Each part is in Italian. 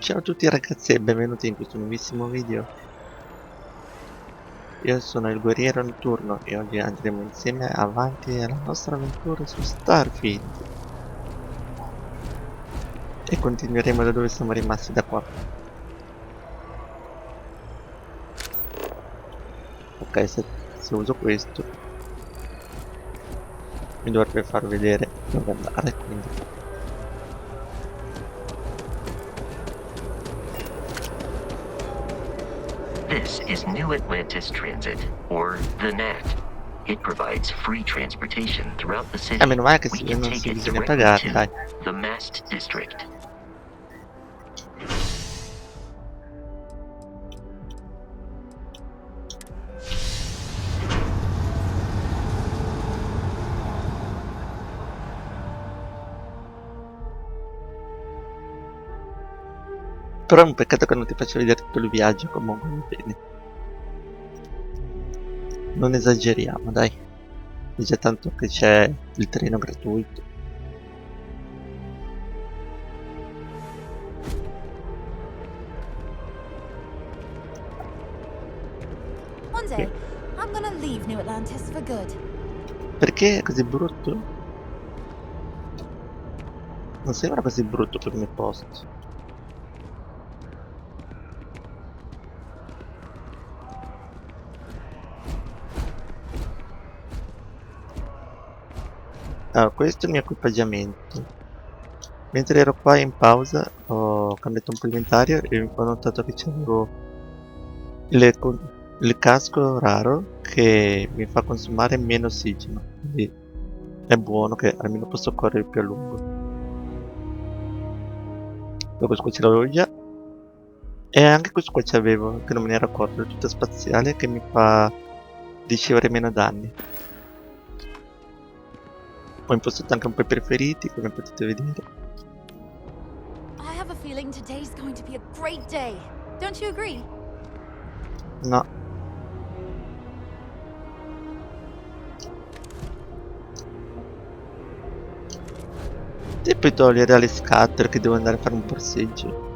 Ciao a tutti ragazzi e benvenuti in questo nuovissimo video. Io sono il guerriero notturno e oggi andremo insieme avanti alla nostra avventura su Starfield. E continueremo da dove siamo rimasti da qua. Ok, se uso questo mi dovrebbe far vedere dove andare, quindi... This is New Atlantis Transit, or the NAT. It provides free transportation throughout the city. meno male che We can non take si it bisogna directly pagare, to dai. the Mast District. Però è un peccato che non ti faccia vedere tutto il viaggio, comunque va bene. Non esageriamo, dai. È già tanto che c'è il treno gratuito. One day, I'm gonna leave New Atlantis for good. Perché è così brutto? Non sembra così brutto come posto. Allora, questo è il mio equipaggiamento. Mentre ero qua in pausa ho cambiato un po' l'inventario e ho notato che c'avevo il casco raro che mi fa consumare meno ossigeno. Quindi è buono che almeno posso correre più a lungo. Poi questo qua ce l'avevo già. E anche questo qua c'avevo, che non me ne ero accorto, è tutto spaziale che mi fa ricevere meno danni. Ho impostato anche un po' i preferiti, come potete vedere. I have a feeling today's going to be a great day. Don't you agree? No. E poi togliere alle scatter che devo andare a fare un borseggio.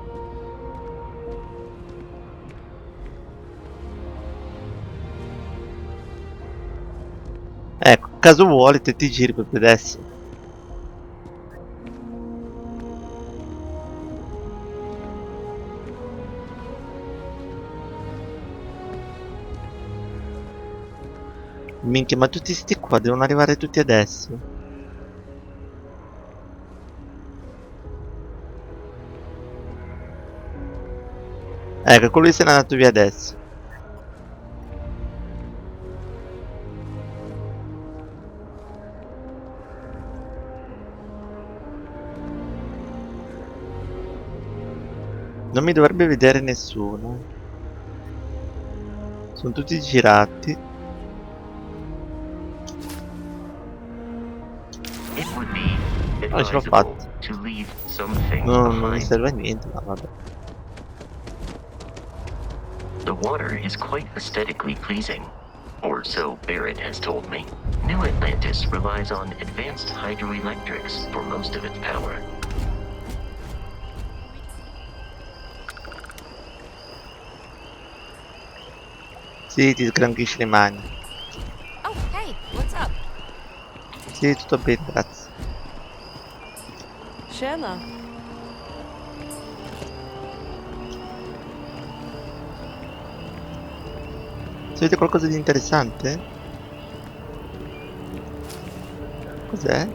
Ecco, caso vuole te ti giri proprio adesso. Minchia, ma tutti sti qua devono arrivare tutti adesso. Ecco, colui se n'è andato via adesso. Non mi dovrebbe vedere nessuno. Sono tutti girati. It would be Non ce l'ho advisable fatta. to leave some things Non mi behind. serve a niente, ma vabbè. The water is quite aesthetically pleasing, or so Barrett has told me. New Atlantis relies on advanced hydroelectrics for most of its power. Sì, ti sgranchisci le mani. Oh, hey, what's up? Sì, tutto bene, grazie. Scena. Vedete qualcosa di interessante? Cos'è?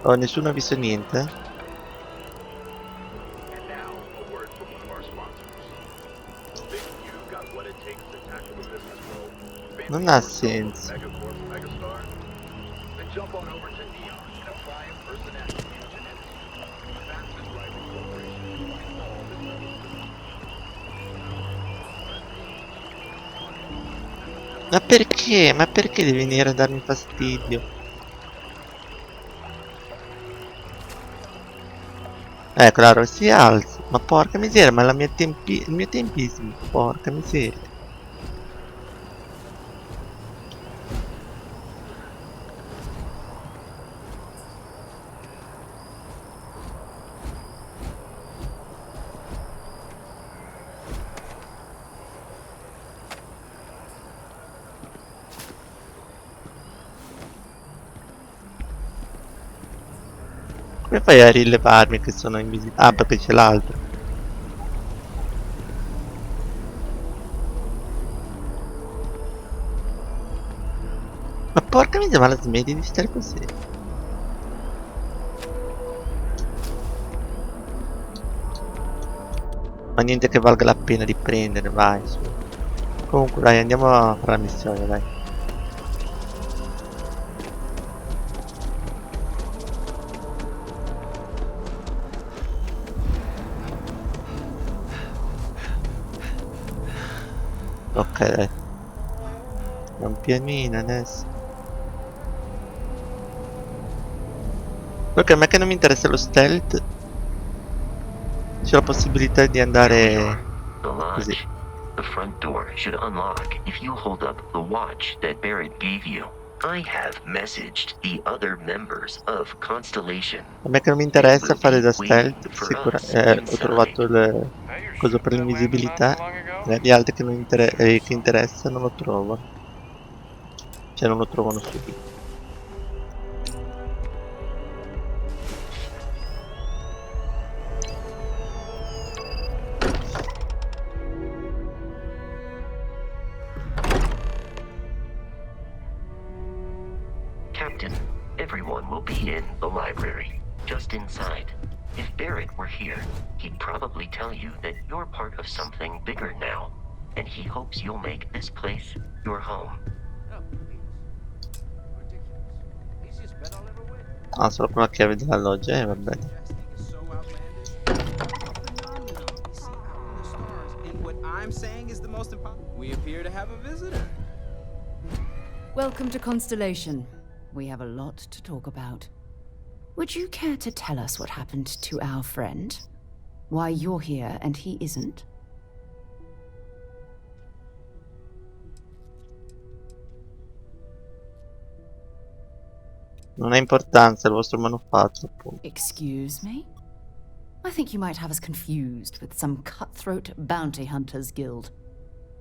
Oh, nessuno ha visto niente? Non ha senso. Ma perché? Ma perché devi venire a darmi fastidio? Claro, si alza. Ma porca miseria, ma il mio tempismo. Porca miseria. Come fai a rilevarmi che sono invisibile? Ah, perché c'è l'altro. Ma porca miseria, ma la smetti di stare così? Ma niente che valga la pena di prendere, vai su. Comunque dai, andiamo a fare la missione, dai. Ok, dai. Un pianino adesso. Perché a me che non mi interessa lo stealth. C'è la possibilità di andare The così. lodge. The front door should unlock if you hold up the watch that Barrett gave you. I have messaged the other members of Constellation. A me che non mi interessa fare da stealth, ho trovato il coso per l'invisibilità. Gli altri che, che interessa non lo trovano. Cioè non lo trovano subito. Captain, everyone will be in the library, just inside. If Barrett were here, he'd probably tell you that you're part of something bigger now, and he hopes you'll make this place your home. Ah, solo con la chiave della loggia, va bene. We appear to have a visitor. Welcome to Constellation. We have a lot to talk about. Would you care to tell us what happened to our friend? Why you're here and he isn't? Non ha importanza, il vostro manufatto, appunto. Excuse me? I think you might have us confused with some cutthroat bounty hunters guild.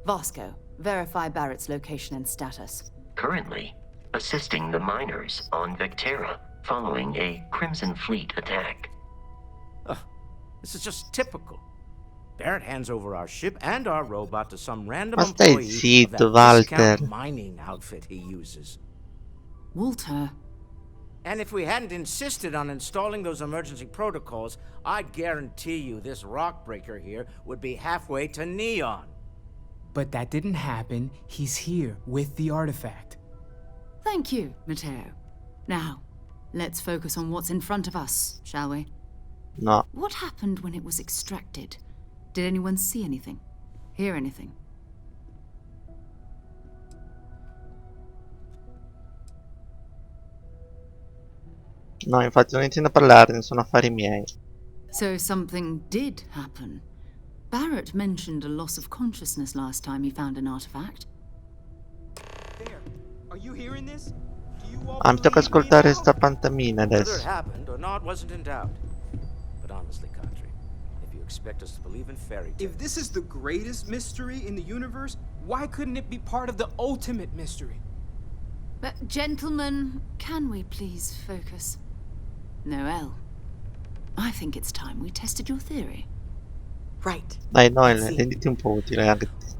Vasco, verify Barrett's location and status. Currently, assisting the miners on Vectera following a Crimson Fleet attack. This is just typical. Barrett hands over our ship and our robot to some random Ma stai employee of zitto, that discount Walter. mining outfit he uses. Walter, And if we hadn't insisted on installing those emergency protocols, I guarantee you this rock breaker here would be halfway to Neon. But that didn't happen. He's here with the artifact. thank you, Matteo. Now, let's focus on what's in front of us, shall we? No. What happened when it was extracted? Did anyone see anything? Hear anything? No, infatti non intendo parlarne, sono affari miei. So something did happen. Barrett mentioned a loss of consciousness last time he found an artifact. There. Are you hearing this? Do you all Ah, mi tocca believe me ascoltare now? sta pantomima Whether it adesso. happened or not wasn't in doubt. But honestly, Kadri, if you expect us to believe in fairy tales... If this is the greatest mystery in the universe, why couldn't it be part of the ultimate mystery? But gentlemen, can we please focus? Noel, I think it's time we tested your theory. Right. Dai, Noel, Let's see. renditi un po' utile anche te.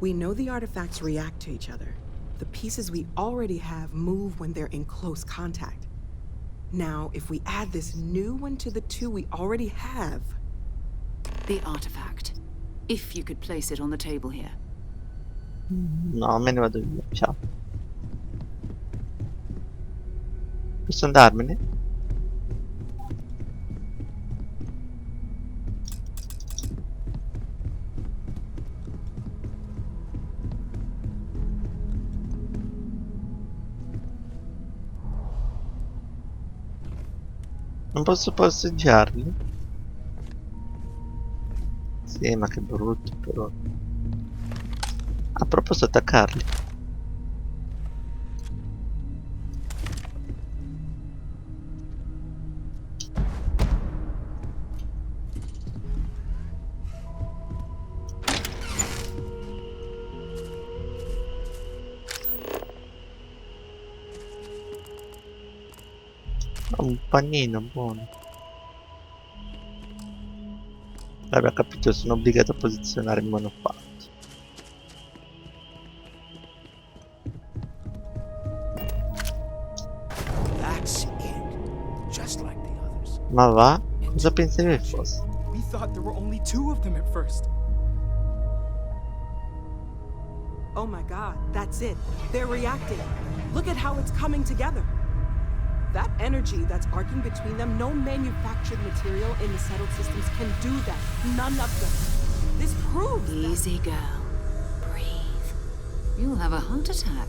We know the artifacts react to each other. The pieces we already have move when they're in close contact. Now, if we add this new one to the two we already have... The artifact. If you could place it on the table here. No, me ne vado via, ciao. Posso andarmene? Non posso passeggiarli? Sì, ma che brutto però. A proposito, attaccarli. Un panino buono. Vabbè, capito, sono obbligato a posizionare il monopattino. That's it. Just like the others. Ma va? Cosa pensavi fosse? We thought there were only 2 of them at first. Oh my god, that's it. They're reacting. Look at how it's coming together. That energy that's arcing between them, no manufactured material in the settled systems can do that. None of them. This proves that. Easy, girl. Breathe. You'll have a heart attack.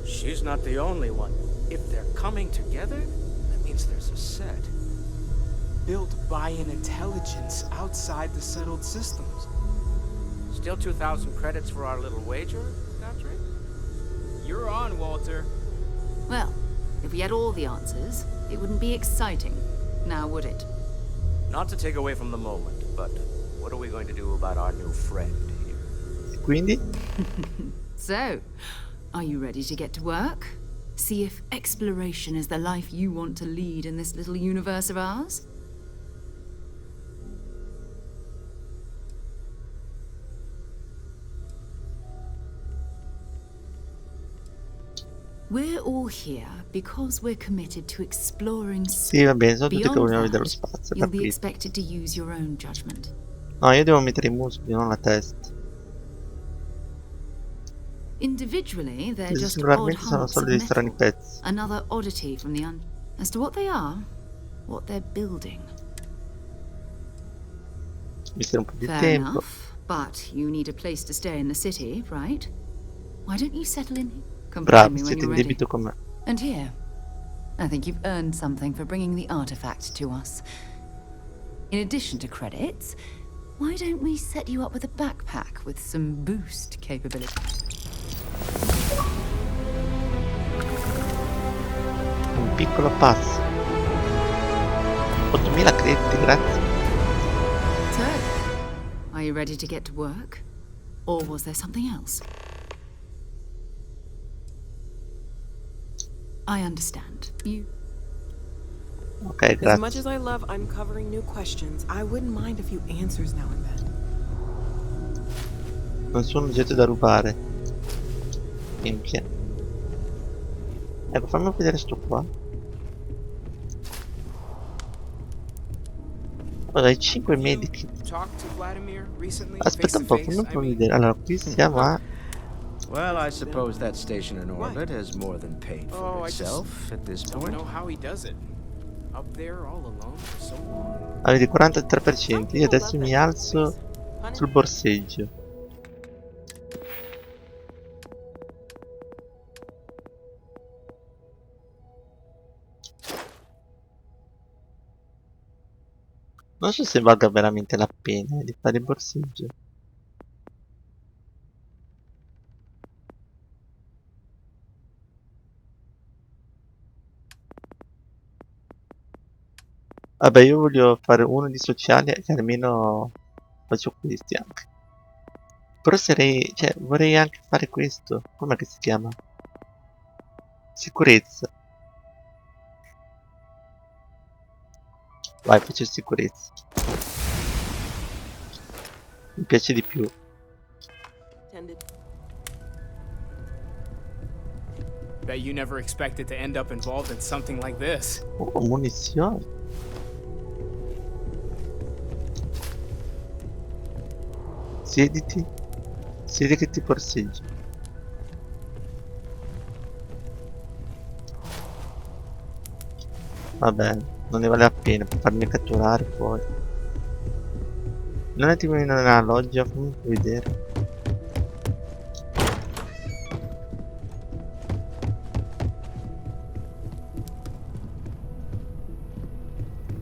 She's not the only one. If they're coming together, that means there's a set. Built by an intelligence outside the settled systems. Still 2,000 credits for our little wager, Godfrey? You're on, Walter. Well, if we had all the answers, it wouldn't be exciting, now would it? Not to take away from the moment, but what are we going to do about our new friend here? Quindi? So, are you ready to get to work? See if exploration is the life you want to lead in this little universe of ours? We're all here because we're committed to exploring Sì, va bene, sono tutti che Beyond vogliono vedere lo that, spazio, you'll be capito? expected to use your own judgment. No, io devo mettere i muscoli, non la testa. Individually, they're just odd Singolarmente sono hunks solo of dei strani metal. pezzi. Another oddity from the As to what they are, what they're building. Mi serve un po' di Fair tempo. enough, but you need a place to stay in the city, right? Why don't you settle in here? Come find Bravi, me when siete you're in ready. debito con me. And here, I think you've earned something for bringing the artifact to us. In addition to credits, why don't we set you up with a backpack with some boost capability? Un piccolo passo. 8000 crediti, grazie. So, are you ready to get to work? Or was there something else? I understand. You... Ok, As much grazie. as I love uncovering new questions, I wouldn't mind a few answers now and then. Non sono un oggetto da rubare. Minchia. Ecco, fammi vedere sto qua. Oh, dai 5 medici. Talked to Vladimir recently, Aspetta un po', fammi un po' vedere. Allora, qui siamo a... Well, I suppose that station in orbit has more than paid for Oh, I just itself at this don't point. know how he does it. Up there all alone for so long. Avete 43%. Io adesso mi alzo sul borseggio. Non so se valga veramente la pena di fare il borseggio. Vabbè, io voglio fare uno di sociale che almeno faccio questi anche. Però sarei, cioè, vorrei anche fare questo. Com'è che si chiama? Sicurezza. Vai, faccio sicurezza. Mi piace di più. Bet you never expected to end up involved in something like this. Oh, munizioni. Siediti. Siedi che ti borseggio. Vabbè, non ne vale la pena per farmi catturare poi. Non è tipo nella loggia, fammi vedere.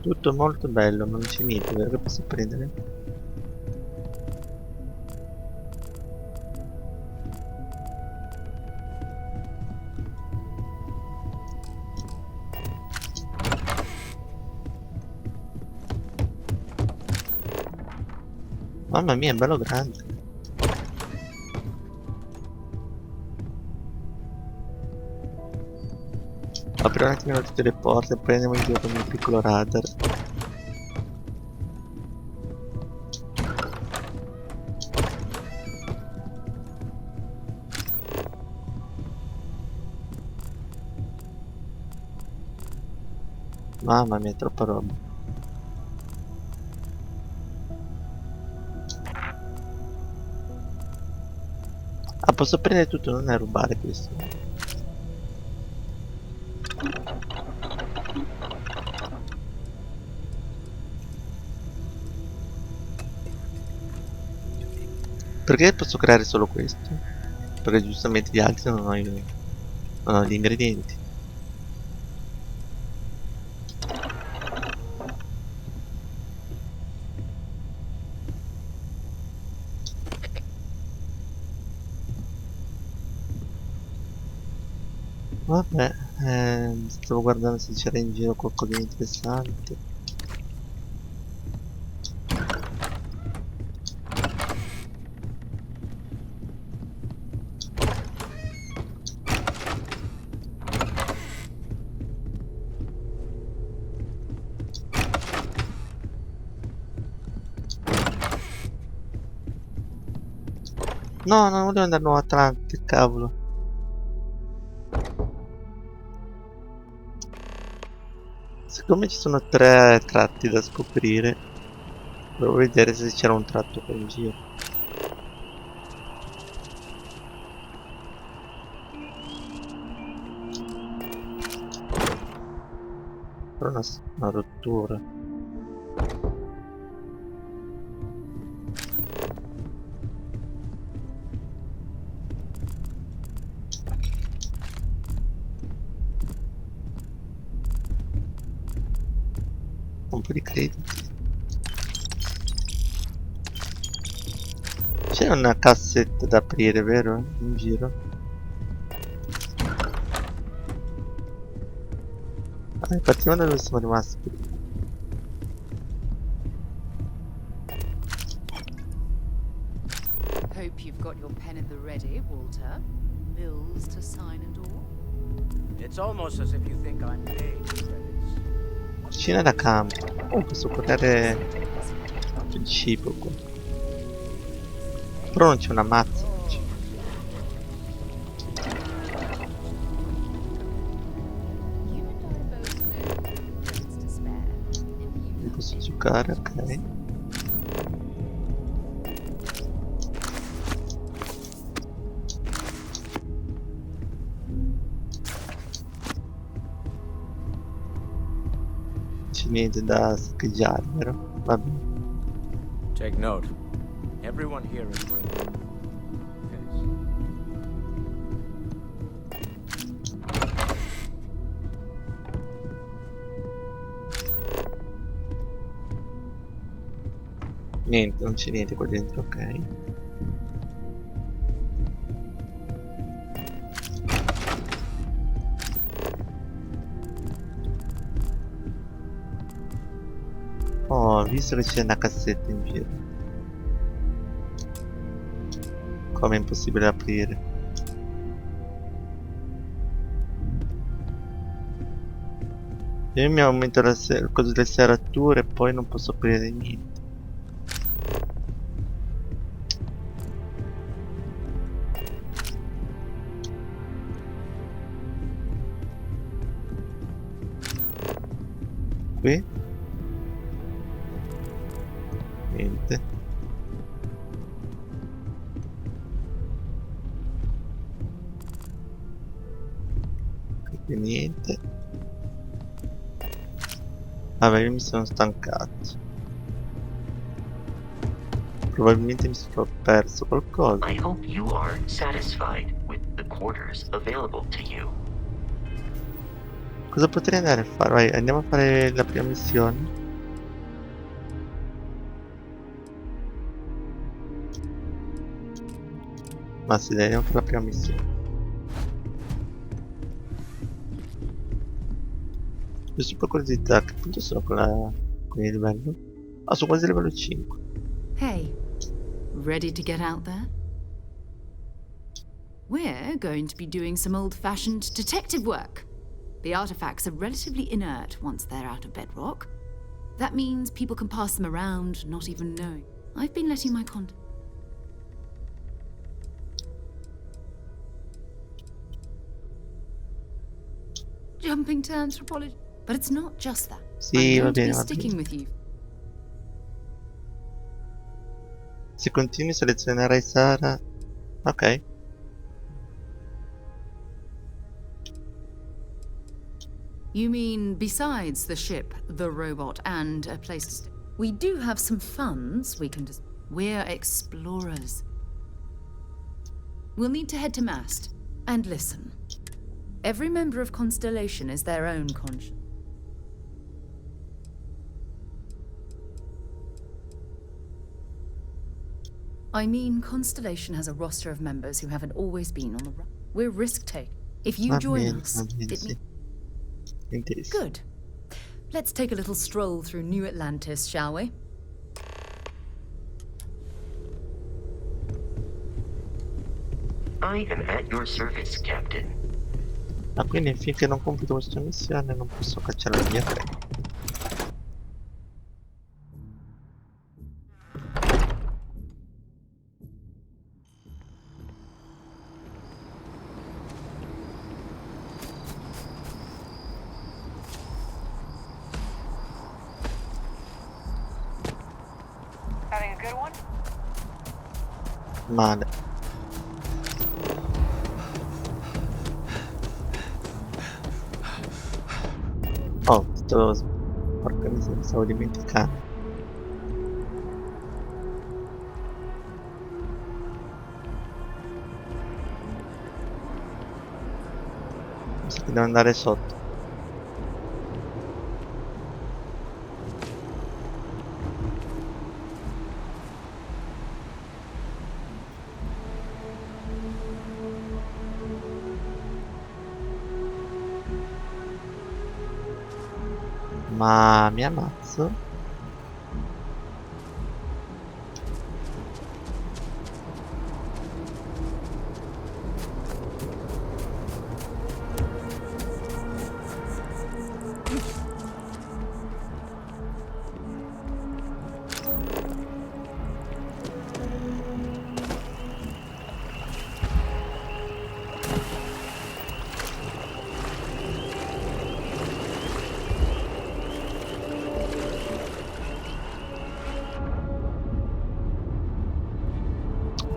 Tutto molto bello, ma non c'è niente, vero che posso prendere? Mamma mia, è bello grande. Apro un attimino tutte le porte e poi andiamo in giro con il piccolo radar. Mamma mia, troppa roba. Ah, posso prendere tutto, non è rubare questo. Perché posso creare solo questo? Perché giustamente gli altri non ho gli ingredienti. Vabbè, stavo guardando se c'era in giro qualcosa di interessante. No, non volevo andare a Nuova Atlante, cavolo. Siccome ci sono 3 tratti da scoprire, volevo vedere se c'era un tratto qua in giro. Però una rottura. Un po' di crediti. C'è una cassetta da aprire, vero? In giro. Partiamo da dove siamo rimasti prima. Hope you've got your pen at the ready, Walter. Bills to sign and all. It's almost as if you think I'm paid credits. Cucina da campo. Oh, posso portare il cibo qua. Però non c'è una mazza. Non posso giocare, ok. C'è niente da saccheggiare, vero? Va bene. Take note. Everyone here is worth it. Niente, non c'è niente qua dentro, ok. Oh, visto che c'è una cassetta in giro. Come è impossibile aprire? Io mi aumento il coso delle serrature e poi non posso aprire niente. Qui? Niente. Qui niente. Vabbè, io mi sono stancato. Probabilmente mi sono perso qualcosa. I hope you are satisfied with the quarters available to you. Cosa potrei andare a fare? Vai, andiamo a fare la prima missione. Ma sì, dai, andiamo a fare la prima missione. Giusto per curiosità, che punto sono con il livello? Ah, sono quasi livello 5. Hey, Ready to get out there? We're going to be doing some old-fashioned detective work. The artifacts are relatively inert once they're out of bedrock. That means people can pass them around, not even knowing. I've been letting my jumping to anthropology. But it's not just that. Sì, I'm va going to bene, be va sticking bene. with you. Se continui selezionerai Sara. Ok. You mean besides the ship, the robot, and a place to stay? We do have some funds we can just... We're explorers. We'll need to head to mast. And listen. Every member of Constellation is their own conscience. I mean, Constellation has a roster of members who haven't always been on the run. We're risk-takers. If you Va join bene, us, va bene, it sì. Intesi. Good. Let's take a little stroll through New Atlantis, shall we? I am at your service, Captain. Ah, quindi finché non completo questa missione non posso cacciare la mia fretta. Having a good one? Male. Oh, porca miseria, stavo dimenticando. Mi sa che devo andare sotto. Ma mi ammazzo?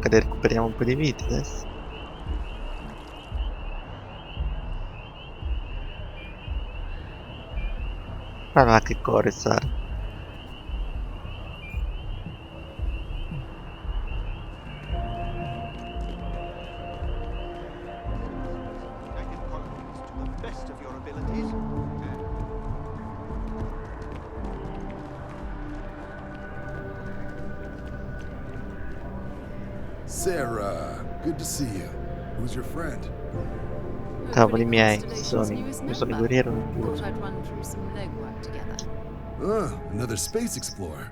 Ok, recuperiamo un po' di vita adesso. Guarda là che corre Sara. Sarah, good to see you. Who's your friend? Cavoli miei, mi sono i guerrieri non più. Thought I'd run through some legwork together. Another space explorer.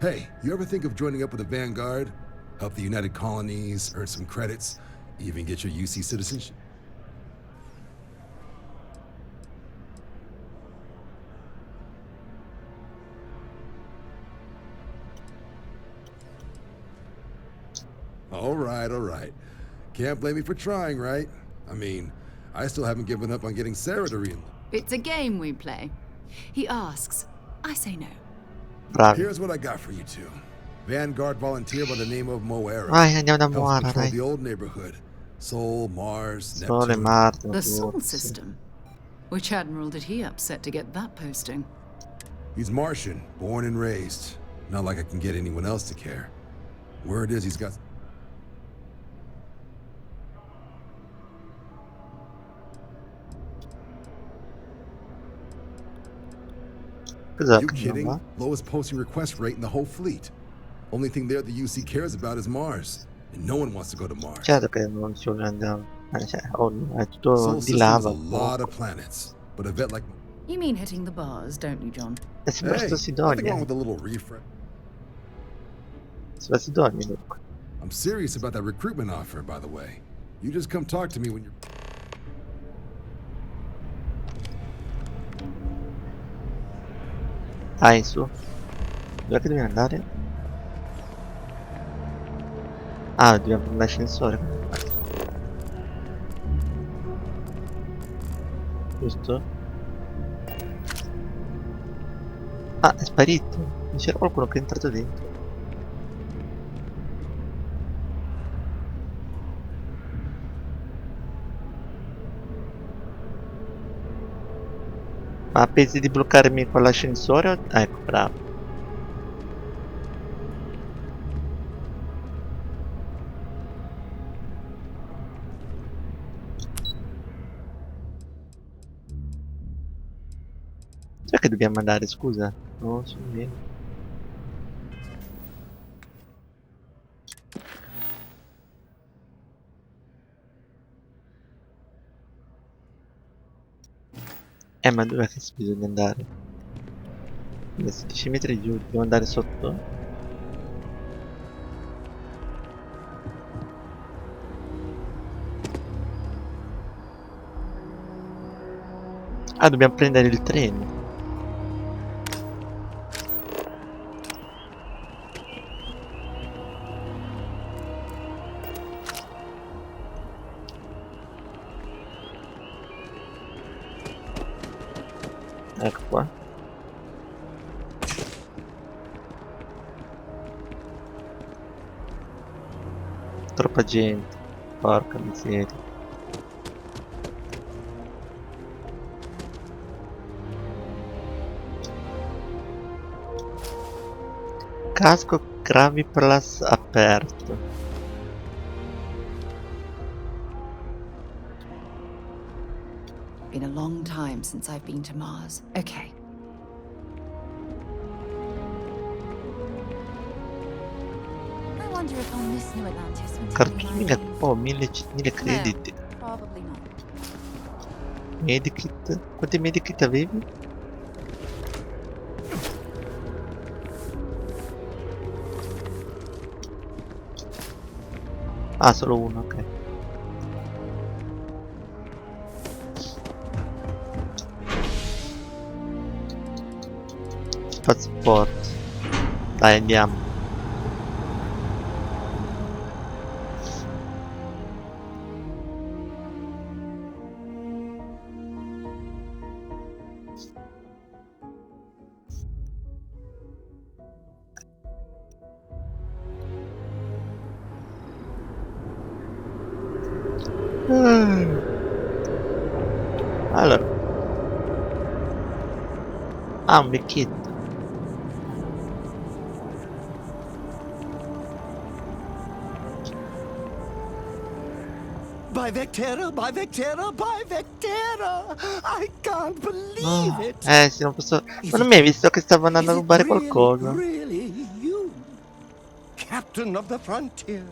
Hey, you ever think of joining up with the Vanguard? Help the United Colonies, earn some credits, even get your UC citizenship? All right. Can't blame me for trying, right? I mean, I still haven't given up on getting Sarah to read. It's a game we play. He asks, I say no. Bravi. Here's what I got for you two. Vanguard volunteer by the name of Moera. Vai, andiamo da Helps Moara, patrol dai. the old neighborhood. Sol, Mars, Sole, Neptune. Marte, The Sol Mercurio. system. Which admiral did he upset to get that posting? He's Martian, born and raised. Not like I can get anyone else to care. Word is he's got... Cos'è You che kidding? va? Lowest posting request rate in the whole fleet. Only thing there the UC cares about is Mars. And no one wants to go to Mars. Certo che non ci andiamo. Cioè, oh, è tutto Sol di system lava. is a lot of planets. But a vet like... You mean hitting the bars, don't you, John? Sembra sto nothing wrong Sidonia. with a little refresh. Sembra Sidonia, dunque. I'm serious about that recruitment offer, by the way. You just come talk to me when you're... Dai, su. Dov'è che dobbiamo andare? Ah, dobbiamo prendere l'ascensore. Giusto? Ah, è sparito. C'era qualcuno che è entrato dentro. Ma pensi di bloccarmi con l'ascensore? Ah, ecco, bravo. Dov'è che dobbiamo andare, scusa? Non so bene. Ma dov'è che bisogna andare? 16 metri giù, dobbiamo andare sotto? Ah, dobbiamo prendere il treno. Ecco qua. Troppa gente. Porca miseria. Casco Graviplas aperto. Been a long time since I've been to Mars. Okay. I wonder if I'll miss New Atlantis when Cartuline, oh, 1000 crediti. Probably not. Medikit? Quanti medikit avevi? Ah, solo uno, ok. Passaporto. Dai, andiamo. Allora. Ah, un vecchietto. By Vectera, by Vectera, by Vectera! I can't believe it! Sì, non posso... Ma non mi hai visto che stavo andando a rubare qualcosa? Really you? Captain of the frontier,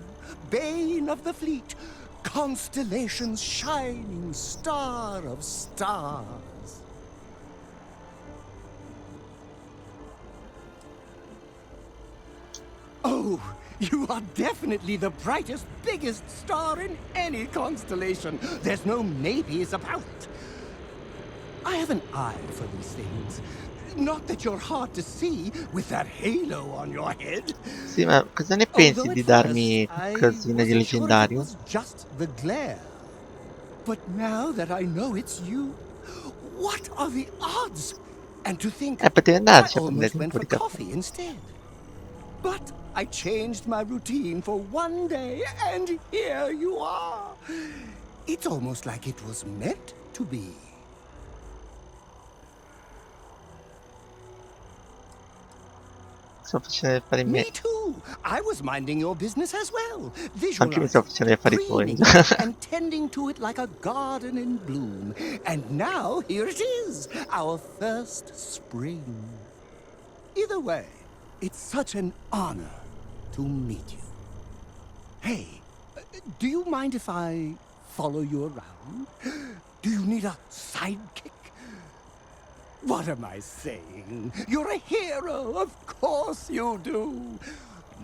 bane of the fleet, constellation's shining star of stars. Oh, you are definitely the brightest, biggest star in any constellation. There's no maybes about. I have an eye for these things. Not that you're hard to see with that halo on your head. Sì, ma cosa ne pensi di darmi qualcosina di leggendario? It was just the glare. But now that I know it's you, what are the odds? And to think potevi I andarci a almost prendere un went po' for di caffè. coffee instead. But I changed my routine for one day, and here you are. It's almost like it was meant to be. Sto facendo fare i Me miei... too. I was minding your business as well. Anche io mi sto facendo gli affari tuoi. Greening it and tending to it like a garden in bloom. And now here it is, our first spring. Either way, it's such an honor to meet you. Hey, do you mind if I follow you around? Do you need a sidekick? What am I saying? You're a hero, of course you do.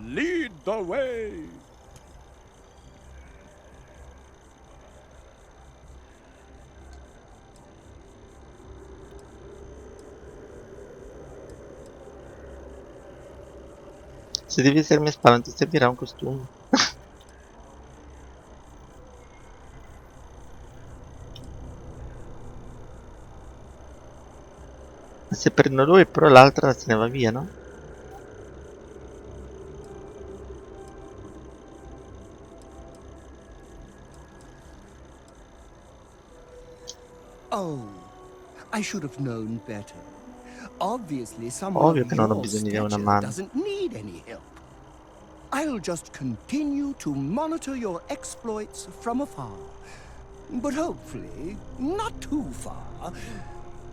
Lead the way. Se devi essere mia spalla non ti servirà un costume. Se prendo lui però l'altra se ne va via, no? Oh, I should have known better. Obviously, someone Ovvio of che non ho your bisogno di una stature mano. doesn't need any help. I'll just continue to monitor your exploits from afar. But hopefully, not too far,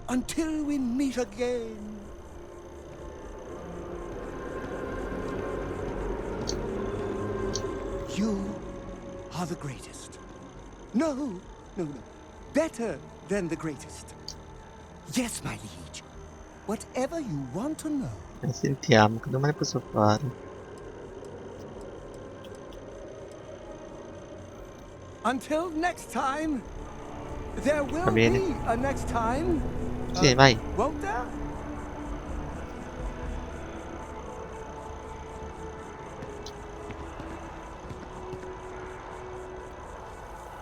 until we meet again. You are the greatest. No, no, no. Better than the greatest. Yes, my liege. Whatever you want to know. Sentiamo, che domani posso fare? Until next time, there will bene. be a next time. Sì, vai. Won't there?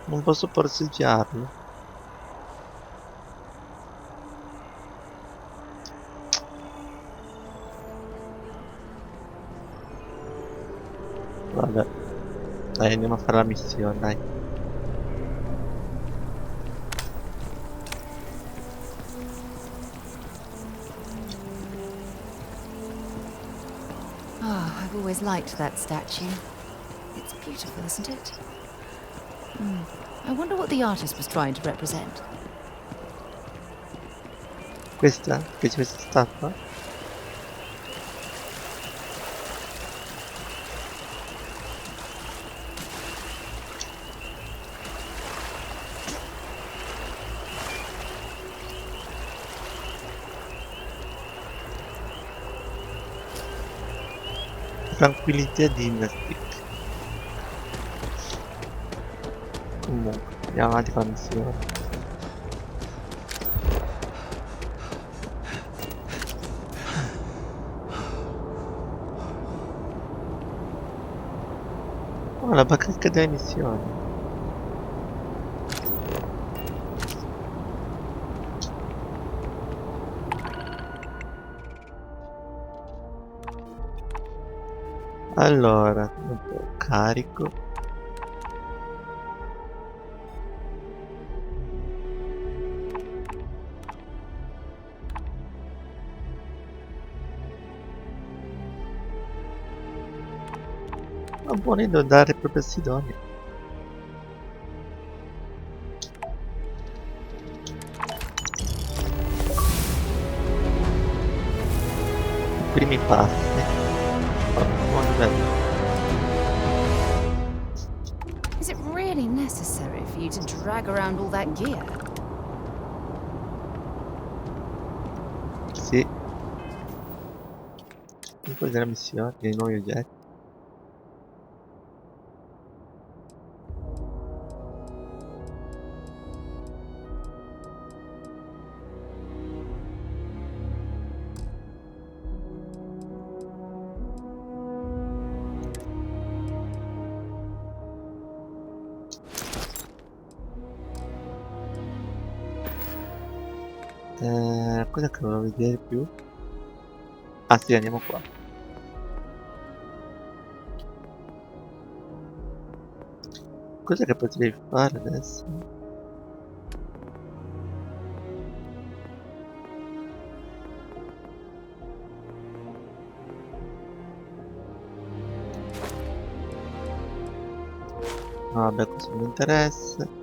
Non posso borseggiarlo. Vabbè. Dai, andiamo a fare la missione, dai. Ah, I've always liked that statue. It's beautiful, isn't it? I wonder what the artist was trying to represent. Questa? Che c'è questa statua? Tranquillità Dynastic. Comunque, andiamo avanti con la missione. Oh, la bacheca delle missioni. Allora, un po' carico. Ma buono da dare proprio a Sidonia. I primi passi. Buon livello. Is it really necessary for you to drag around all that gear? Sì. E poi della missione, dei nuovi oggetti. Cosa che volevo vedere più? Ah sì, andiamo qua. Cosa che potrei fare adesso? No, vabbè, questo non mi interessa.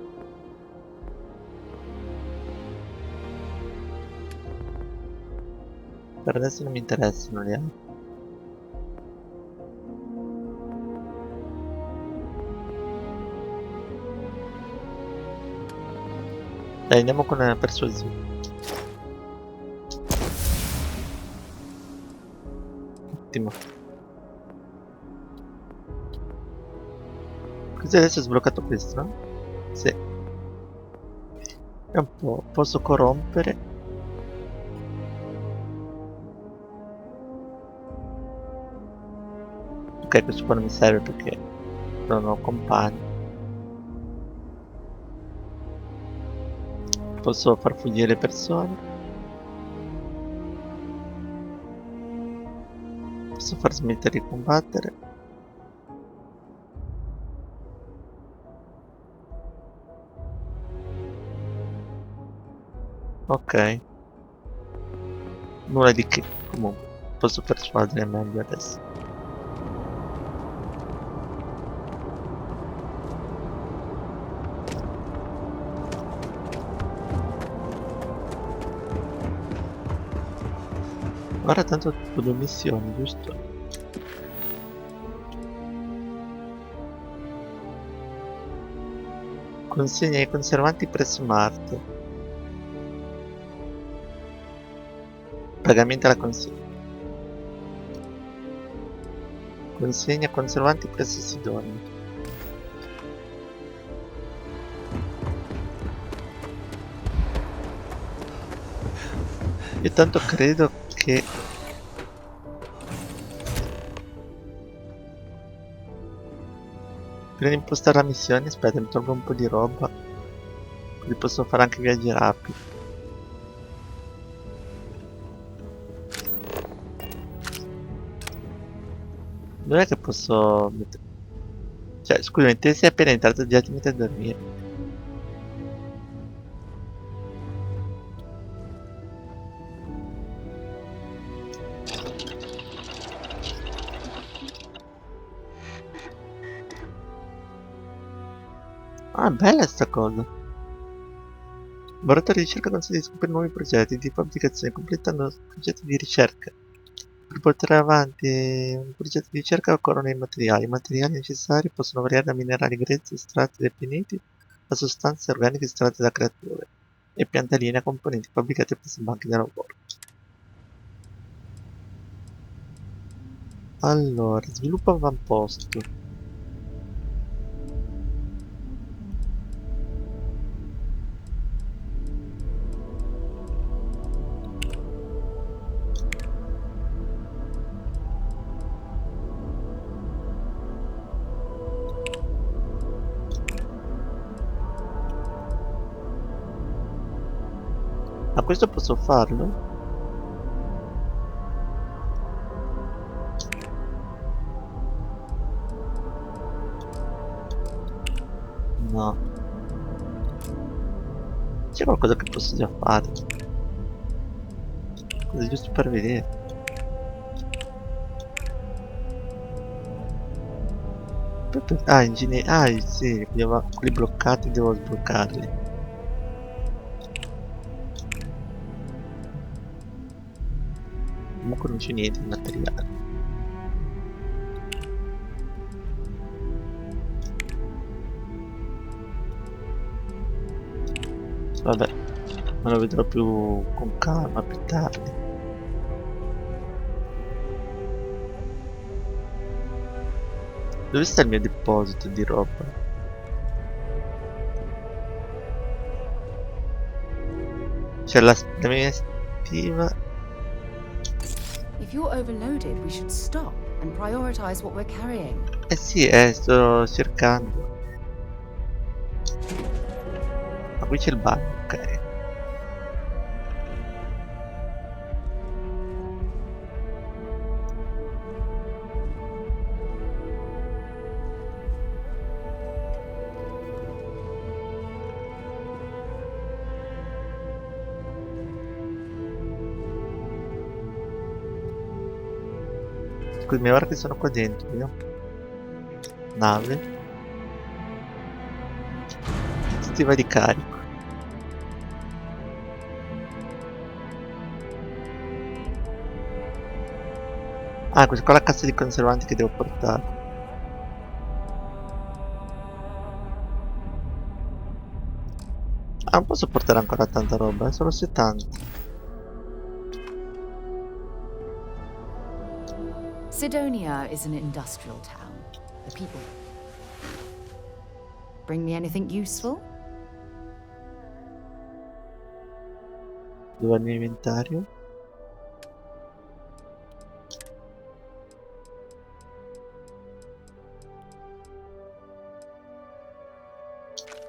Per adesso non mi interessano le altre. Dai, andiamo con la persuasione. Ottimo. Così adesso ho sbloccato questo, no? Sì. E un po'. Posso corrompere. Ok, questo qua non mi serve perché non ho compagni. Posso far fuggire le persone. Posso far smettere di combattere. Ok. Nulla di che. Comunque, posso persuadere meglio adesso. Ora tanto ho tipo 2 missioni, giusto? Consegna i conservanti presso Marte. Pagamento alla consegna. Consegna conservanti presso Sidonia. Io tanto credo che prima di impostare la missione, aspetta, mi tolgo un po' di roba, così posso fare anche viaggi rapidi. Dov'è che posso mettere? Cioè, scusami, te sei appena entrato, già ti metti a dormire. Ah, bella sta cosa. Laboratorio di ricerca consente di scoprire nuovi progetti di fabbricazione, completando progetti di ricerca. Per portare avanti un progetto di ricerca occorrono i materiali. I materiali necessari possono variare da minerali grezzi estratti dai pianeti a sostanze organiche estratte da creature e piantaline a componenti fabbricate presso banche da lavoro. Allora, sviluppo avamposto. Ma questo posso farlo? No. C'è qualcosa che posso già fare? Così giusto per vedere. Ah, ingegneri. Ah, sì, quelli bloccati devo sbloccarli. Comunque non c'è niente di materiale. Vabbè, me lo vedrò più con calma più tardi. Dove sta il mio deposito di roba? C'è la mia stiva. If you're overloaded, we should stop and prioritize what we're carrying. Eh sì, sto cercando. Ma qui c'è il bagno, ok. Scusami, ora che sono qua dentro io. Nave. Stiva di carico. Ah, questa qua è la cassa di conservanti che devo portare. Ah, non posso portare ancora tanta roba, è solo 70. Sidonia is an industrial town. The people bring me anything useful? Dove è il mio inventario? .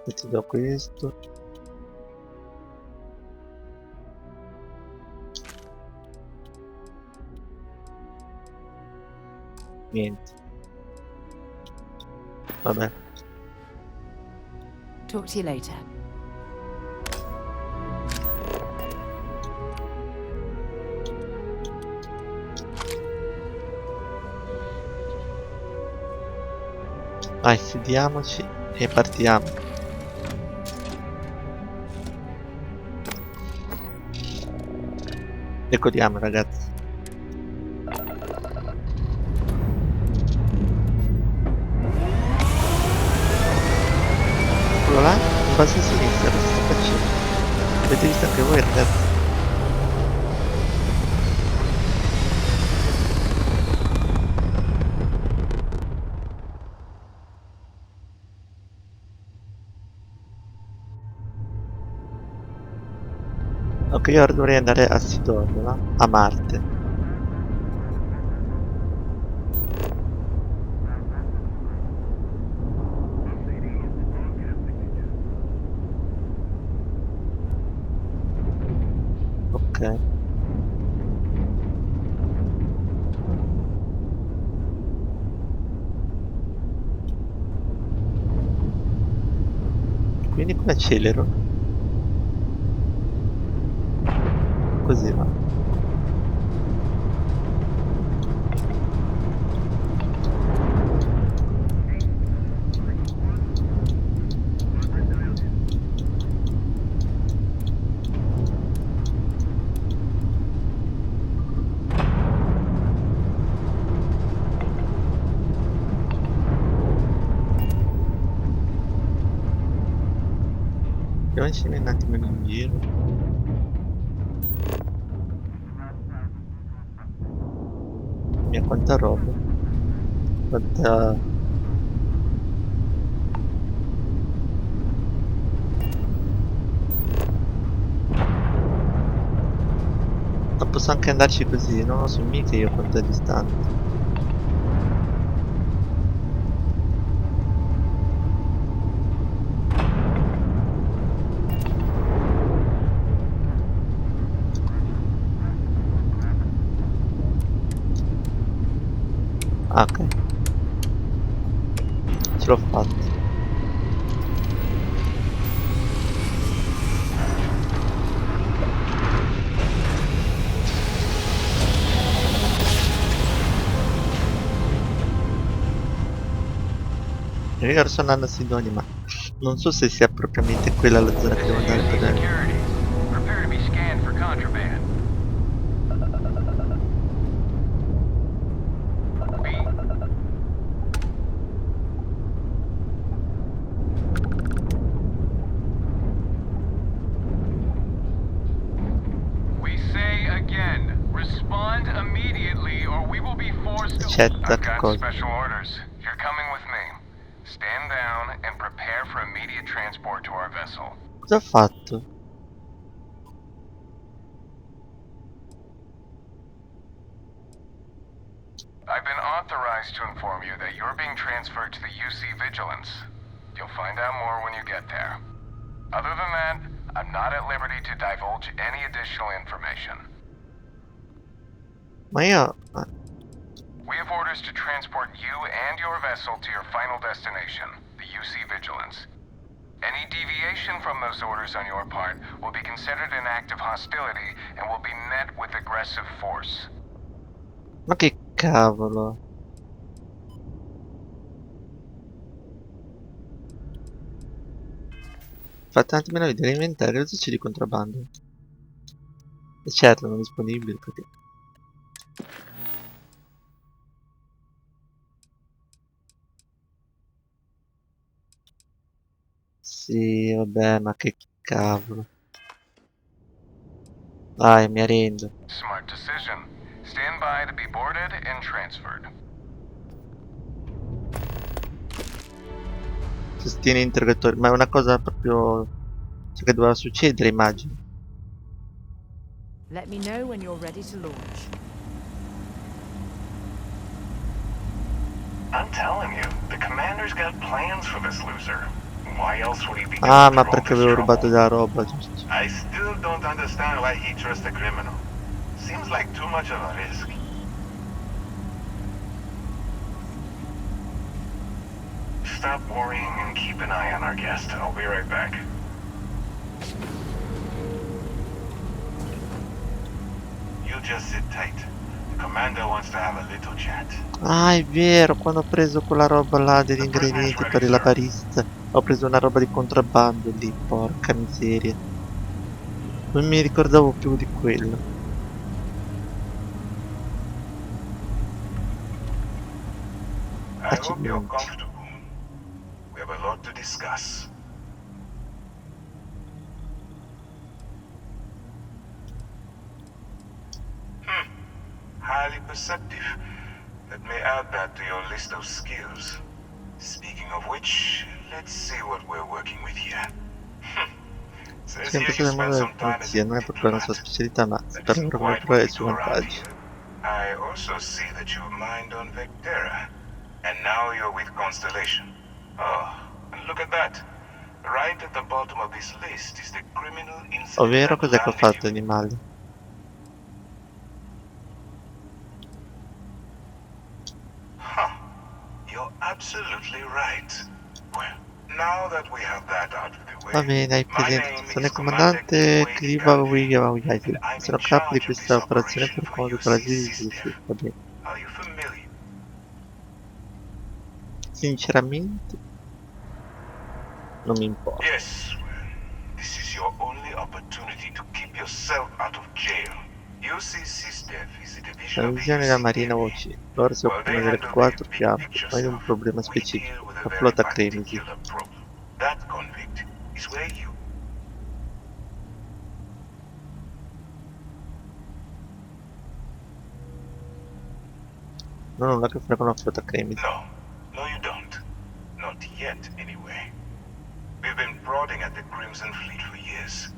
E ti do questo. Niente. Vabbè. Talk to you later. Vai, sediamoci e partiamo. Decodiamo, ragazzi. Quello là, in basso a sinistra, cosa sta facendo? Avete visto anche voi, ragazzi? Ok, ora dovrei andare a Sidonia, no? A Marte. Ok. Quindi come accelero? Così va. Andiamoci un attimo in giro. Mia, quanta roba. Quanta... Ma posso anche andarci così, non lo so mica io quanto è distante. Ah, ok. Ce l'ho fatta. Io sto andando a Sidonia, ma non so se sia propriamente quella la zona che devo andare per vedere. Accetta che cosa? Cosa ho fatto? I've been authorized to inform you that you're being transferred to the UC Vigilance. You'll find out more when you get there. Other than that, I'm not at liberty to divulge any additional information. Ma io... We have orders to transport you and your vessel to your final destination, the UC Vigilance. Any deviation from those orders on your part will be considered an act of hostility and will be met with aggressive force. Ma che cavolo? Fate un attimino vedere l'inventario, cosa c'è di contrabbando? E certo, non disponibile perché... Sì, vabbè, ma che cavolo. Dai, mi arrendo. Smart decision. Stand by to be boarded and transferred. Sostiene interrogatori, ma è una cosa proprio... Cioè che doveva succedere, immagino. Let me know when you're ready to launch. I'm telling you, the commander's got plans for this loser. Why else would he be Ah, going ma through all perché this avevo rubato trouble? della roba, giusto? I still don't understand why he trusts a criminal. Seems like too much of a risk. Stop worrying and keep an eye on our guest. I'll be right back. You just sit tight. The commander wants to have a little chat. Ah, è vero, quando ho preso quella roba là degli ingredienti per la barista, ho preso una roba di contrabbando lì, porca miseria. Non mi ricordavo più di quello. I hope you're Accidenti. comfortable. We have a lot to discuss. Highly perceptive. Let me add that to your list of skills. Speaking of which, let's see what we're working with here. Says Sempre here you stato il mondo spent della some time as polizia, a non è proprio la sua diplomat. specialità, ma si That parla isn't come quite pure what i we suoi do around vantaggi. here. I also see that you've mined on Vectera. And now you're with Constellation. Oh, and look at that. Right at the bottom of this list is the criminal incident Ovvero, that cos'è che ho landed fatto, you. animali? Huh. You're absolutely right. Well, now that we have that out of the way, Va bene, hai my presente. name Sono is il Commander comandante Kiwei Kriva Gandhi, Wiyawayaji. and I'm Sono in capo di charge of this questa operazione operation per for conto della UC GDC. Va bene. Are you familiar? Sinceramente, non mi importa. Yes, well, this is your only opportunity to keep yourself out of jail. UCC Staff is a division La of the visione della UC Marina Navy. OC. Loro si Well, occupano they delle handle quattro the big fiamme, picture noi di un stuff. problema We deal specifico, with a la very flotta Cremisi. particular problem. That convict is where you... Non ho nulla a che fare con la flotta Cremisi. No, you don't. Not yet, anyway. We've been prodding at the Crimson Fleet for years,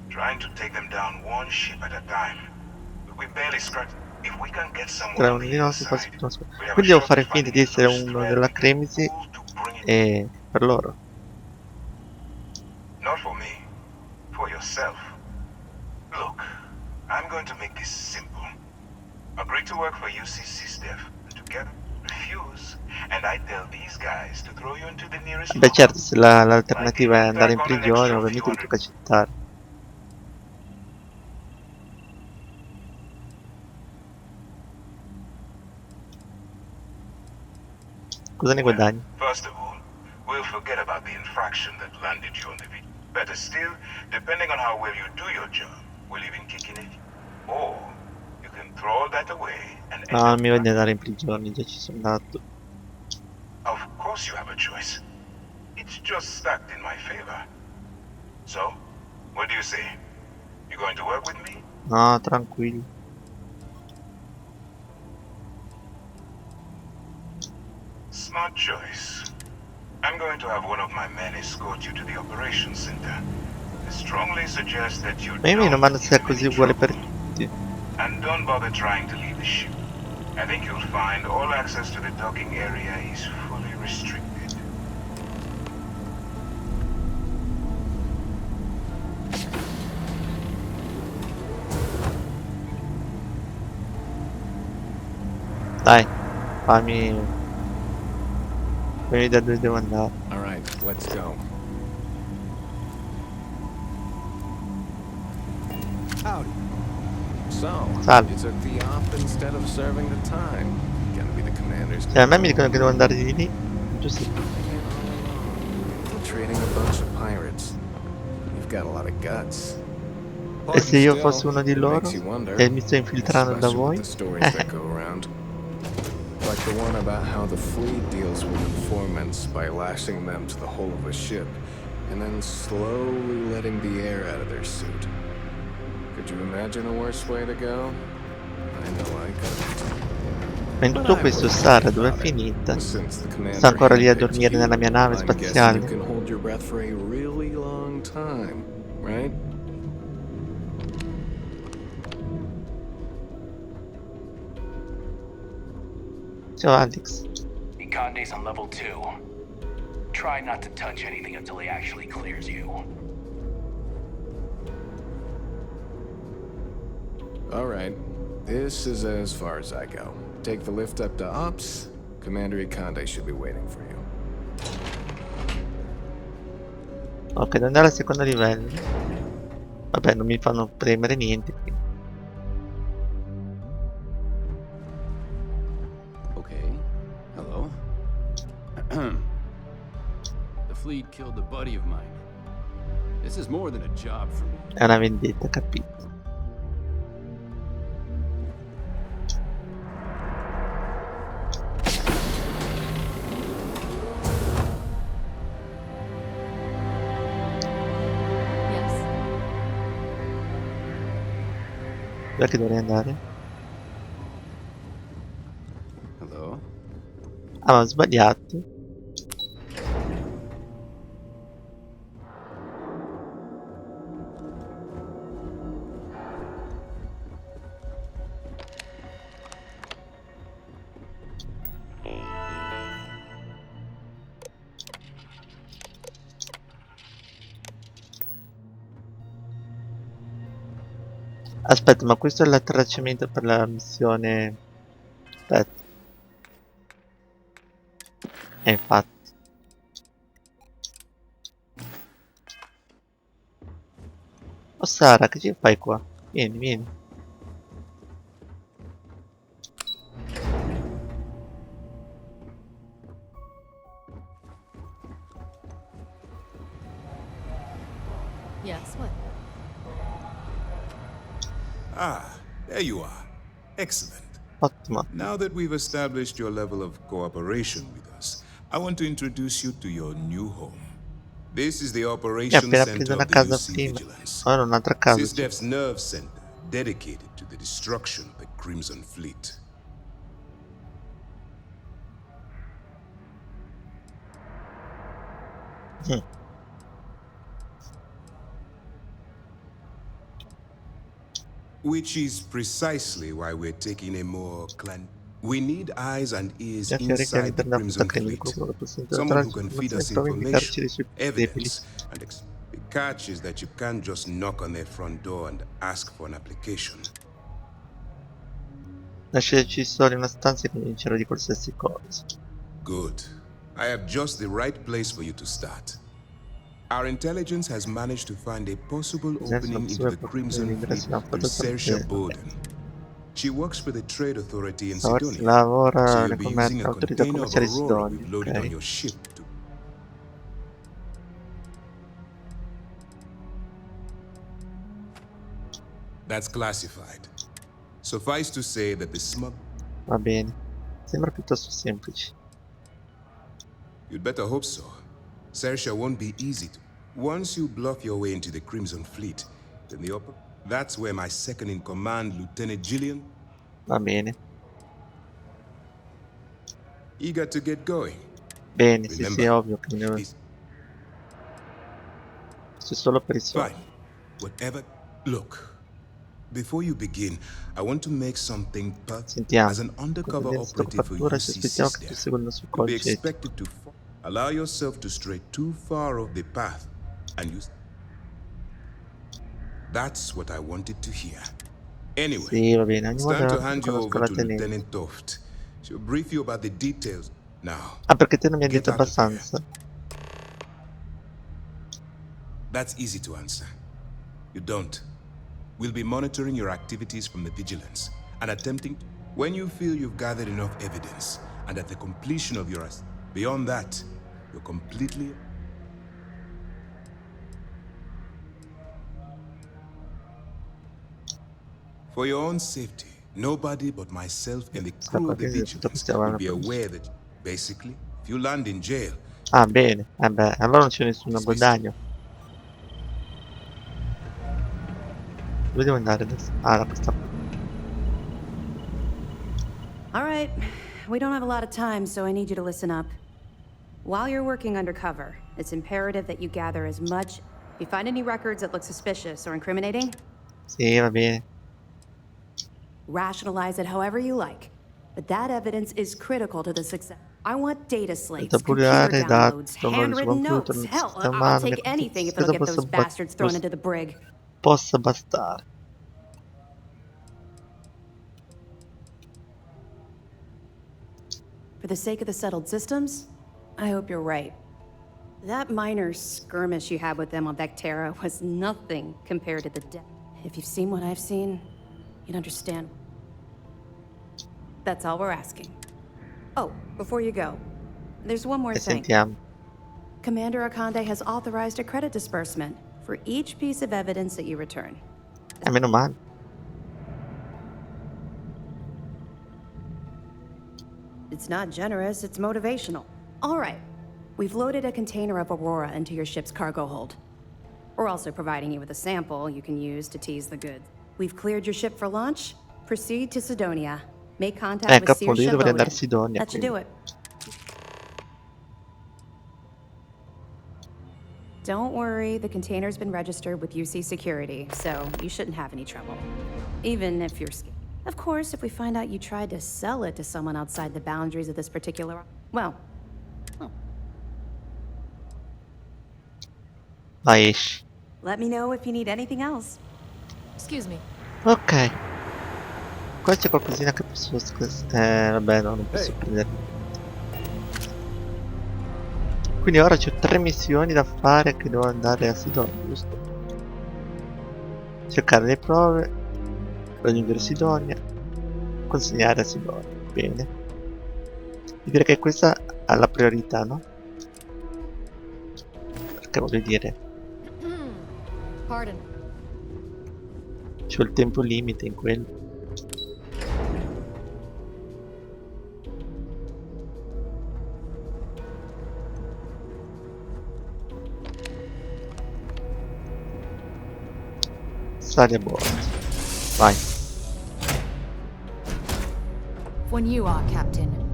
trying to take them down one ship at a time. But we barely scratched. If we can get someone Tra on un the di nostri inside, we have a Quindi devo shot fare at finta finding di a essere loose uno thread della we can Cremisi pull to bring it. e per loro. Not for me. For yourself. Look, I'm going to make this simple. Agree to work for UCC Staff, and together refuse, and I tell these guys to throw you into the nearest Beh locker. certo, se l'alternativa è andare in prigione, ovviamente mi tocca accettare. Cosa ne guadagni? First of all, we'll forget about the infraction that landed you on the beach. Better still, depending on how well you do your job, we'll even kick in it. Or you can throw all that away and end No, up non mi voglio andare in prigione, già ci sono andato. Of course you have a choice. It's just stacked in my favor. So, what do you say? You going to work with me? No, tranquillo. Smart choice. I'm going to have one of my men escort you to the operations center. I strongly suggest that you Ma io meno don't male get sia in così any uguale per trouble. tutti. And don't bother trying to leave the ship. I think you'll find all access to the docking area is fully restricted. Dai, fammi da dove devo andare. All right, let's go. Howdy. So, Salve. you took the op instead of serving the time. Gonna be the commander's. Cioè, a me mi dicono che devo andare di lì. Tu sì. Infiltrating a bunch of pirates. You've got a lot of guts. E se io fossi uno di loro e mi sto infiltrando da Especially voi? with the stories that go around. Like the one about how the fleet deals with informants by lashing them to the hull of a ship and then slowly letting the air out of their suit. Could you imagine a worse way to go? I know I couldn't. Ma in tutto questo Sara dov'è finita? Sta ancora lì a dormire nella mia nave I'm guessing you spaziale? can hold your breath for a really long time, right? Ciao Alex. Ikande's on level 2. try not to touch anything until he actually clears you. Alright, this is as far as I go. Take the lift up to Ops. Commander Ikande should be waiting for you. Ok, devo andare al secondo livello. Vabbè, non mi fanno premere niente qui. Okay. Hello. The fleet killed a buddy of mine. This is more than a job for me. È una vendetta, capito? Dov'è che dovrei andare? Hello. Ah, ho sbagliato. Aspetta, ma questo è l'attracciamento per la missione. Aspetta. Infatti. Oh Sara, che ci fai qua? Vieni, vieni. Yes, what? Ah, there you are. Excellent. Ottimo. Now that we've established your level of cooperation with us, I want to introduce you to your new home. This is the Mi ha Operations appena Center preso of una the casa UC prima. Vigilance. Ora un'altra casa. SysDef's nerve center, dedicated to the destruction of the Crimson Fleet. Which is precisely why we're taking a more We need eyes and ears inside the Crimson Fleet. Someone who can feed us information, evidence, and the catch is that you can't just knock on their front door and ask for an application. Lasciarci solo in una stanza e convincerlo di qualsiasi cosa. Good. I have just the right place for you to start. Our intelligence has managed to find a possible opening into the Crimson Fleet through Saoirse Bowden. She works for the Trade Authority in Sidonia, so you'll be using a container of Aurora we've loaded on your ship to... That's classified. Suffice to say that the smug... Va bene. Sembra piuttosto semplice. You'd better hope so. Saoirse won't be easy to... Once you bluff your way into the Crimson Fleet, then the upper... That's where my second-in-command, Lieutenant Gillian... Va bene. Eager to get going? Bene, sì, sì, è ovvio che ne... Questo è solo per i soldi. Fine. Whatever... Look. Before you begin, I want to make something Sentiamo. as an undercover operative for UC SysDef. You'll be expected to allow yourself to stray too far off the path, and you... That's what I wanted to hear. Anyway, sì, va bene. it's time to hand you over to Lieutenant Toft. She'll brief you about the details now. Ah, perché te non mi hai detto abbastanza? That's easy to answer. You don't. We'll be monitoring your activities from the Vigilance and attempting... When you feel you've gathered enough evidence, and at the completion of your... Beyond that, you're completely... For your own safety, nobody but myself and the crew of the Vigilance will be aware that, basically, if you land in jail... Ah, bene. Beh, allora non c'è nessun guadagno. Dove devo andare adesso? Ah, da questa parte. All right. We don't have a lot of time, so I need you to listen up. While you're working undercover, it's imperative that you gather as much... If you find any records that look suspicious or incriminating... Sì, va bene. Rationalize it however you like. But that evidence is critical to the success... I want data slates, da computer pubblicare, downloads, dato, handwritten computer, notes. Hell, sistema I'll mano, take anything if credo it'll get those bastards thrown into the brig. possa bastare. For the sake of the settled systems, I hope you're right. That minor skirmish you had with them on Vectera was nothing compared to the death. If you've seen what I've seen, you'd understand. That's all we're asking. Oh, before you go, there's one more thing. Sentiamo. Commander Akande has authorized a credit disbursement for each piece of evidence that you return. Meno male. It's not generous, it's motivational. All right. We've loaded a container of Aurora into your ship's cargo hold. We're also providing you with a sample you can use to tease the goods. We've cleared your ship for launch. Proceed to Sidonia. Make contact with Seer appunto, io Ship dovrei Odin. andare a Sidonia. That should do it. Don't worry, the container's been registered with UC Security, so you shouldn't have any trouble. Even if you're scared. Of course, if we find out you tried to sell it to someone outside the boundaries of this particular... Well... Vai, esci. Let me know if you need anything else. Excuse me. Ok. Qua c'è qualcosina che posso... vabbè, no, non posso prendere. Quindi ora c'ho 3 missioni da fare che devo andare a Sidonia, giusto? Cercare le prove, raggiungere Sidonia, consegnare a Sidonia. Bene. Direi che questa ha la priorità, no? Perché voglio dire... Pardon. C'ho il tempo limite in quello. Sali a bordo. Vai. When you are, Captain.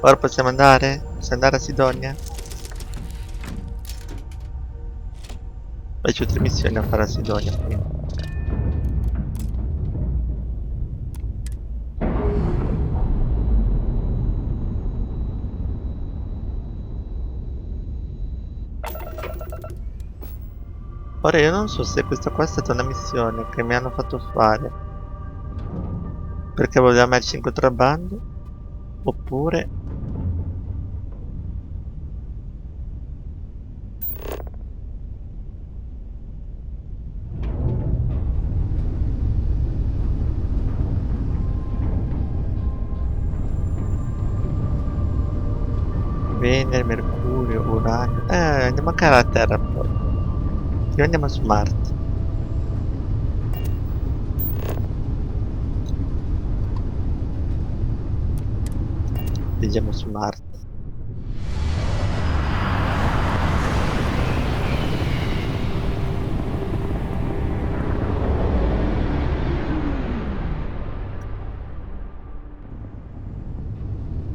Ora possiamo andare? Possiamo andare a Sidonia? Poi c'ho 3 missioni da fare a Sidonia prima. Ora io non so se questa qua è stata una missione che mi hanno fatto fare perché volevamo metterci in contrabbando oppure Venere, Mercurio, Uranio. Andiamo anche alla Terra poi. Io andiamo su Marte. Andiamo su Marte.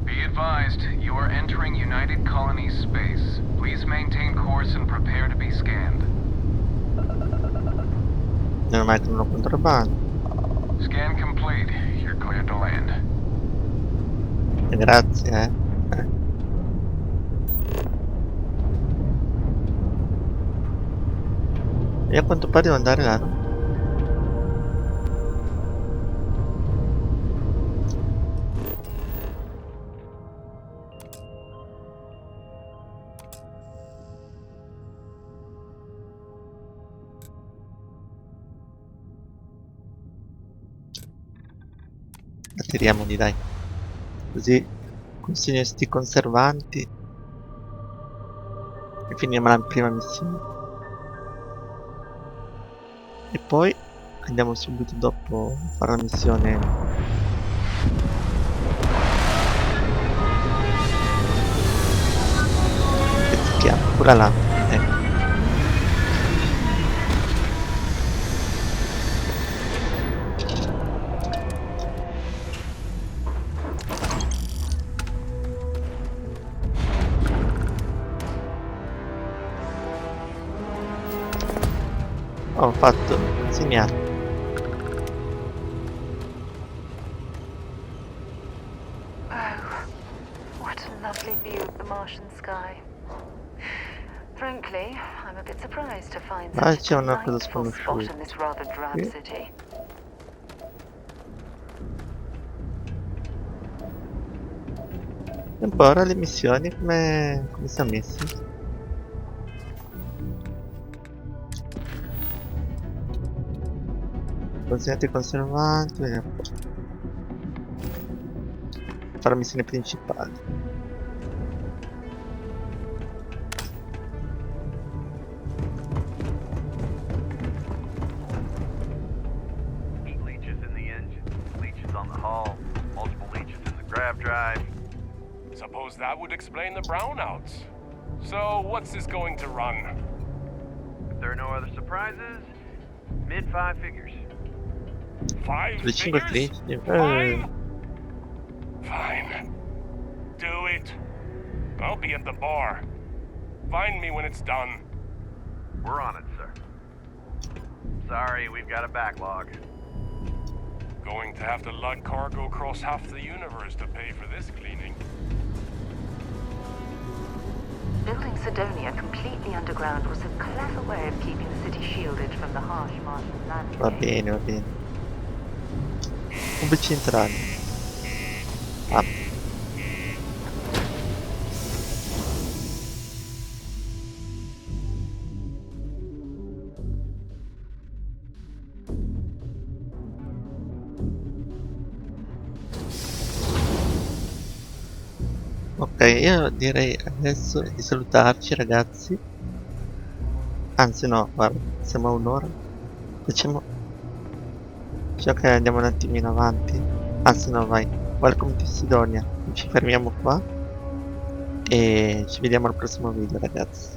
Be advised, you are entering United Colonies space. Please maintain course and prepare to be scanned. Non mai con una contrabbando. Scan complete. You're cleared to land. Grazie, E a quanto pare devo andare là, no? Tiriamoli, dai. Così consegno sti conservanti e finiamo la prima missione. E poi andiamo subito dopo a fare la missione. Che si chiama? Quella là. Ecco. Ho fatto segnare. find Ah, such c'è una cosa delightful spot in sconosciuta. this rather drab Sì. city. E un po' ora le missioni come siamo messi? Consegnate i conservanti, vediamo un po'. Fare la missione principale. Heat leeches in the engine, leeches on the hull, multiple leeches in the grav drive. Suppose that would explain the brownouts. So, what's this going to run? If there are no other surprises, mid five figures. 5 Le 5 figures? figli. Fine. Fine. Do it. I'll be at the bar. Find me when it's done. We're on it, sir. Sorry, we've got a backlog. Going to have to lug cargo across half the universe to pay for this cleaning. Building Sidonia completely underground was a clever way of keeping the city shielded from the harsh Martian landscape. Va bene, va bene. Cubi centrali. Ah. Ok, io direi adesso di salutarci ragazzi. Anzi no, guarda, siamo a un'ora. Facciamo che andiamo un attimino avanti. Anzi no, vai. Welcome to Sidonia. Ci fermiamo qua. E ci vediamo al prossimo video ragazzi.